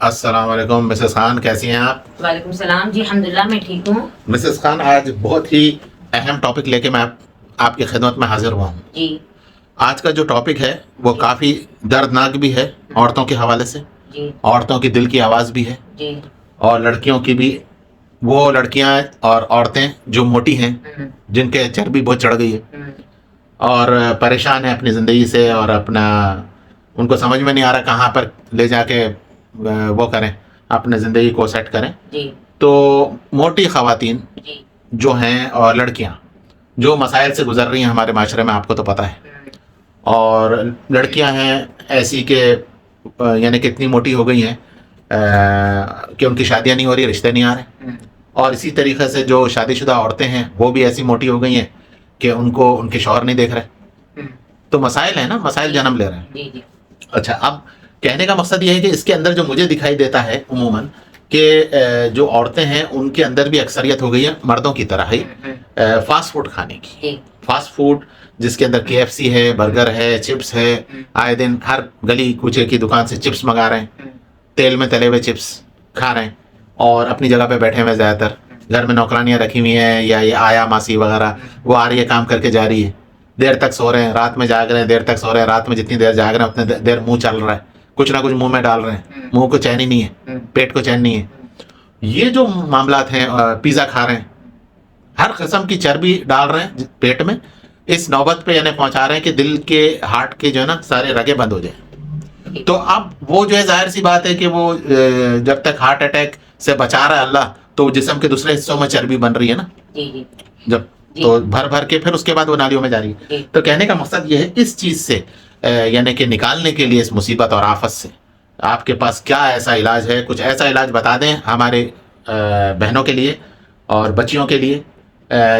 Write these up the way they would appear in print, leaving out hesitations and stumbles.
अस्सलाम वालेकुम मिसेस खान, कैसी हैं आप? वालेकुम सलाम जी, अल्हम्दुलिल्लाह मैं ठीक हूँ। मिसेस खान, आज बहुत ही अहम टॉपिक लेके मैं आपकी खिदमत में हाजिर हुआ हूँ। जी आज का जो टॉपिक है वो जी काफ़ी दर्दनाक भी है औरतों के हवाले से। जी औरतों की दिल की आवाज़ भी है जी। और लड़कियों की भी। वो लड़कियां और औरतें जो मोटी हैं, हम्म, जिनके चर्बी बहुत चढ़ गई है हम्म, और परेशान है अपनी ज़िंदगी से, और अपना उनको समझ में नहीं आ रहा कहाँ पर ले जाके वो करें, अपने ज़िंदगी को सेट करें। जी तो मोटी ख़वातीन जी। जो हैं और लड़कियां जो मसाइल से गुजर रही हैं हमारे माशरे में, आपको तो पता है। और लड़कियां हैं ऐसी कि यानी कि इतनी मोटी हो गई हैं कि उनकी शादियां नहीं हो रही, रिश्ते नहीं आ रहे। और इसी तरीके से जो शादीशुदा औरतें हैं वो भी ऐसी मोटी हो गई हैं कि उनको उनके शौहर नहीं देख रहे। तो मसाइल है ना, मसाइल जन्म ले रहे हैं। जी जी अच्छा, अब कहने का मकसद ये है कि इसके अंदर जो मुझे दिखाई देता है उमूमन कि जो औरतें हैं उनके अंदर भी अक्सरियत हो गई है मर्दों की तरह ही फास्ट फूड खाने की। जी फास्ट फूड जिसके अंदर KFC है, बर्गर है, चिप्स है। आए दिन हर गली कूचे की दुकान से चिप्स मंगा रहे हैं, तेल में तले हुए चिप्स खा रहे हैं और अपनी जगह पे बैठे हुए। ज़्यादातर घर में नौकरानियाँ रखी हुई हैं या ये आया मासी वगैरह, वो आ रही है, काम करके जा रही है। देर तक सो रहे हैं, रात में जाग रहे हैं, देर तक सो रहे हैं, रात में जितनी देर जाग रहे हैं उतनी देर मुंह चल रहा है, कुछ ना कुछ मुंह में डाल रहे हैं। मुंह को चैन ही नहीं है, पेट को चैन नहीं है। ये जो मामलात हैं, पिज़्ज़ा खा रहे हैं, हर किस्म की चर्बी डाल रहे हैं पेट में, इस नौबत पे यानी पहुंचा रहे हैं कि दिल के हार्ट के जो है ना सारे रगे बंद हो जाए। तो अब वो जो है, जाहिर सी बात है कि वो जब तक हार्ट अटैक से बचा रहा है अल्लाह, तो जिस्म के दूसरे हिस्सों में चर्बी बन रही है ना, जी जी जब जी। तो भर भर के फिर उसके बाद वो नालियों में जा रही है। जी। तो कहने का मकसद ये है, इस चीज़ से यानी कि निकालने के लिए, इस मुसीबत और आफत से आपके पास क्या ऐसा इलाज है? कुछ ऐसा इलाज बता दें हमारे बहनों के लिए और बच्चियों के लिए,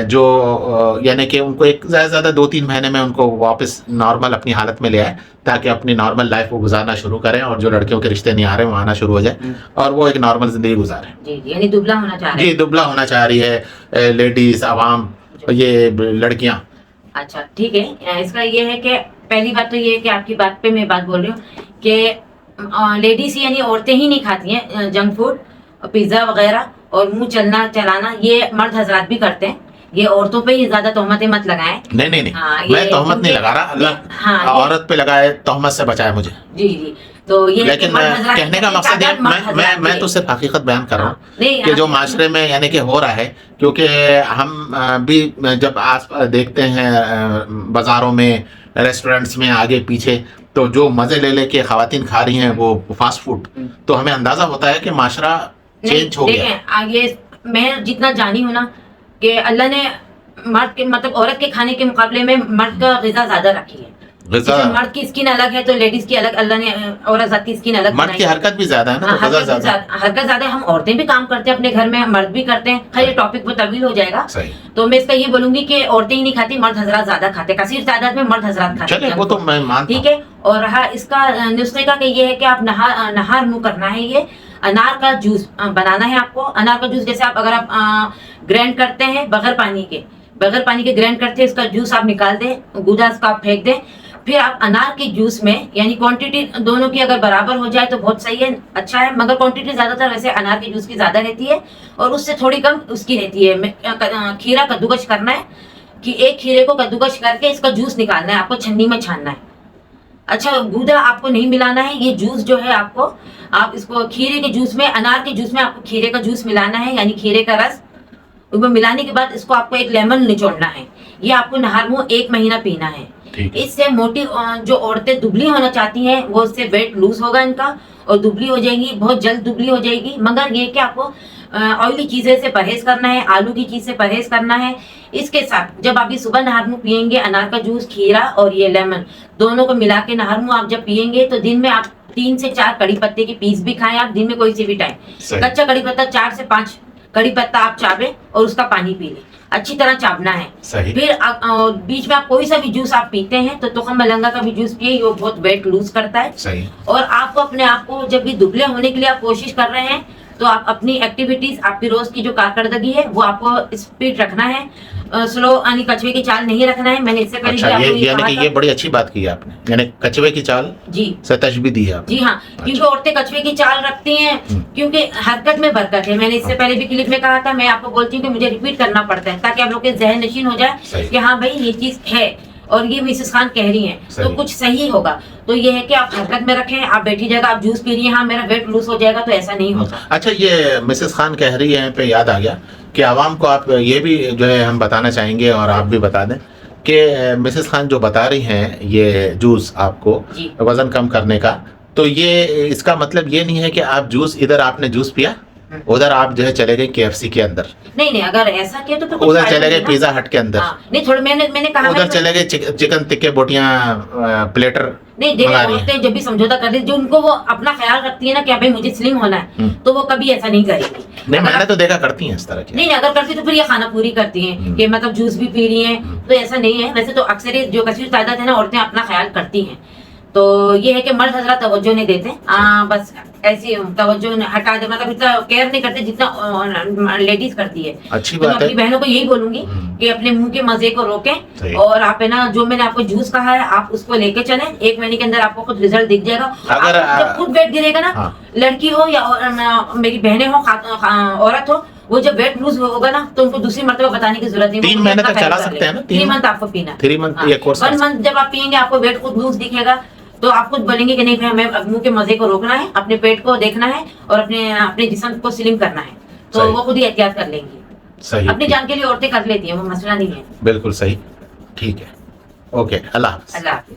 जो यानी कि उनको एक ज़्यादा से ज़्यादा 2-3 महीने में उनको वापस नॉर्मल अपनी हालत में ले आए, ताकि अपनी नॉर्मल लाइफ को गुजारना शुरू करें और जो लड़कियों के रिश्ते नहीं आ रहे वो आना शुरू हो जाए और वो एक नॉर्मल ज़िंदगी गुजारें। जी जी, यानी दुबला होना चाह रहे जी, हैं। दुबला होना चाह रही है लेडीज़, आवाम, ये लड़कियां। अच्छा ठीक है, इसका ये है कि पहली बात तो ये है कि आपकी बात पे मैं बात बोल रही हूँ कि लेडीज यानी औरतें ही नहीं खाती हैं जंक फूड, पिज्जा वगैरह और मुंह चलना चलाना, ये मर्द हजरात भी करते हैं। ये औरतों पे ही ज्यादा तोहमतें मत लगाएं। नहीं नहीं नहीं, हाँ, मैं तोहमत नहीं लगा रहा, अल्लाह हाँ, औरत पे लगाए तोहमत से बचाए मुझे। जी जी। तो ये लेकिन कहने का मकसद ये, मैं तो सिर्फ हकीकत बयान कर रहा हूँ कि जो माशरे में यानी कि हो रहा है, क्योंकि हम भी जब आस देखते हैं बाज़ारों में, रेस्टोरेंट्स में आगे पीछे, तो जो मज़े ले लेके ख़वातीन खा रही हैं वो फास्ट फूड, तो हमें अंदाज़ा होता है कि माशरा चेंज हो गया। देखें, आगे मैं जितना जानी हूँ ना कि अल्लाह ने मर्द के मतलब औरत के खाने के मुकाबले में मर्द का ग़िज़ा ज्यादा रखी है। जैसे मर्द की स्किन अलग है तो लेडीज की अलग, अल्लाह ने औरत जात की स्किन अलग। मर्द की हरकत भी ज्यादा है ना, तो हरकत ज्यादा है। हम औरतें भी काम करते हैं अपने घर में, मर्द भी करते हैं। खैर ये टॉपिक वो तवील हो जाएगा। सही। तो मैं इसका ये बोलूंगी कि औरतें ही नहीं खाती, मर्द हजरात ज्यादा खाते, कसीर तादाद में मर्द हजरात खाते हैं। वो तो मैं मानता हूं। ठीक है। और हाँ, इसका नुस्खे का ये है कि आप नहार मुंह करना है। ये अनार का जूस बनाना है आपको। अनार का जूस जैसे आप अगर आप ग्राइंड करते हैं बगैर पानी के ग्राइंड करते हैं, इसका जूस आप निकाल दें, गूदा इसका आप फेंक दें। फिर आप अनार के जूस में, यानी क्वांटिटी दोनों की अगर बराबर हो जाए तो बहुत सही है, अच्छा है। मगर क्वांटिटी ज्यादातर वैसे अनार के जूस की ज्यादा रहती है और उससे थोड़ी कम उसकी रहती है। खीरा कद्दूकस करना है कि एक खीरे को कद्दूकस करके इसका जूस निकालना है, आपको छन्नी में छानना है। अच्छा, गूदा आपको नहीं मिलाना है। ये जूस जो है आपको, आप इसको खीरे के जूस में, अनार के जूस में आपको खीरे का जूस मिलाना है, यानी खीरे का रस। उसमें मिलाने के बाद इसको आपको एक लेमन निचोड़ना है। ये आपको नहर मुंह 1 महीना पीना है। इससे मोटी जो औरतें दुबली होना चाहती हैं वो इससे वेट लूज होगा इनका और दुबली हो जाएंगी, बहुत जल्द दुबली हो जाएगी। मगर ये कि आपको ऑयली चीजें से परहेज करना है, आलू की चीज से परहेज करना है। इसके साथ जब आप सुबह नहर मुंह पियेंगे, अनार का जूस, खीरा और ये लेमन दोनों को मिला के नहर मुंह आप जब पियेंगे तो दिन में आप 3 से 4 कड़ी पत्ते के पीस भी खाएं। आप दिन में कोई से भी टाइम कच्चा कड़ी पत्ता 4 से 5 कड़ी पत्ता आप चावें और उसका पानी पी लें। अच्छी तरह चावना है। सही। फिर बीच में आप कोई सा भी जूस आप पीते हैं तो तुखम मलंगा का भी जूस पिए, वो बहुत वेट लूज करता है। सही। और आपको अपने आप को जब भी दुबले होने के लिए आप कोशिश कर रहे हैं तो आप अपनी एक्टिविटीज, आपकी रोज की जो कारकर्दगी है वो आपको स्पीड रखना है, स्लो यानी कछुए की चाल नहीं रखना है। मैंने इससे पहले भी अच्छा, आपको ये यानी कहा कि था। ये बड़ी अच्छी बात की है आपने, यानी कछुए की चाल जी से तशबीह दी है आपने। जी हाँ, क्योंकि औरतें कछुए की चाल रखती हैं, क्योंकि हरकत में बरकत है। मैंने इससे पहले भी क्लिप में कहा था, मैं आपको बोलती हूँ कि मुझे रिपीट करना पड़ता है ताकि आप लोग के जहन नशीन हो जाए सही। कि हाँ भाई ये चीज है और ये मिसेस खान कह रही हैं तो सही। कुछ सही होगा। तो ये है कि आप हरकत में रखें, आप बैठी जगह आप जूस पी रही हैं, हाँ मेरा वेट लूज हो जाएगा, तो ऐसा नहीं होगा। अच्छा, ये मिसेस खान कह रही है पे याद आ गया कि आवाम को आप ये भी जो है हम बताना चाहेंगे और आप भी बता दें कि मिसेस खान जो बता रही हैं ये जूस आपको जी। वजन कम करने का, तो ये इसका मतलब ये नहीं है कि आप जूस इधर आपने जूस पिया, उधर आप जो है चले गए KFC के अंदर, नहीं नहीं, अगर ऐसा किया तो फिर कुछ उधर फायदा चले गए नहीं ना। पिज्जा हट के अंदर, हाँ, नहीं थोड़ा मैंने कहा उधर ना, चले गए चिकन टिक्के बोटियां प्लेटर नहीं देखिए, मंगा रही हैं। औरतें जब भी समझौता कर रही, जो उनको वो अपना ख्याल रखती है ना कि भाई मुझे स्लिम होना है, तो वो कभी ऐसा नहीं करेगी। नहीं, अगर मैंने तो देखा करती हैं इस तरह की। नहीं अगर करती तो फिर ये खाना पूरी करती हैं कि मतलब जूस भी पी रही हैं, तो ऐसा नहीं है। वैसे तो अक्सर ये जो कश्मीर तादाद है ना, औरतें अपना ख्याल करती हैं। तो ये है कि मर्द हजरत तवज्जो नहीं देते, बस ऐसी तवज्जो हटा दे, मतलब इतना केयर नहीं करते जितना लेडीज करती है। अच्छी तो मैं बात है। अपनी बहनों को यही बोलूंगी कि अपने मुंह के मजे को सही। रोकें, और आप है ना जो मैंने आपको जूस कहा है आप उसको लेके चलें। 1 महीने के अंदर आपको खुद रिजल्ट दिख जाएगा। अगर आपको जब खुद वेट गिरेगा ना, हाँ। लड़की हो या मेरी बहनें हो, औरत हो, वो जब वेट लूज होगा ना तो उनको दूसरी मर्तबा बताने की जरूरत नहीं। 3 महीने तक चला सकते हैं ना, 3 मंथ आपको पीना, 3 मंथ ये कोर्स 1 मंथ जब आप पियेंगे आपको वेट खुद लूज दिखेगा, तो आप खुद बोलेंगे कि नहीं भाई हमें मुंह के मजे को रोकना है, अपने पेट को देखना है और अपने जिस्म को स्लिम करना है, तो सही। वो खुद ही एहतियात कर लेंगी। सही, अपनी जान के लिए औरतें कर लेती हैं, वो मसला नहीं है। बिल्कुल सही, ठीक है, ओके, अल्लाह हाफ़िज़। अल्लाह हाफिज।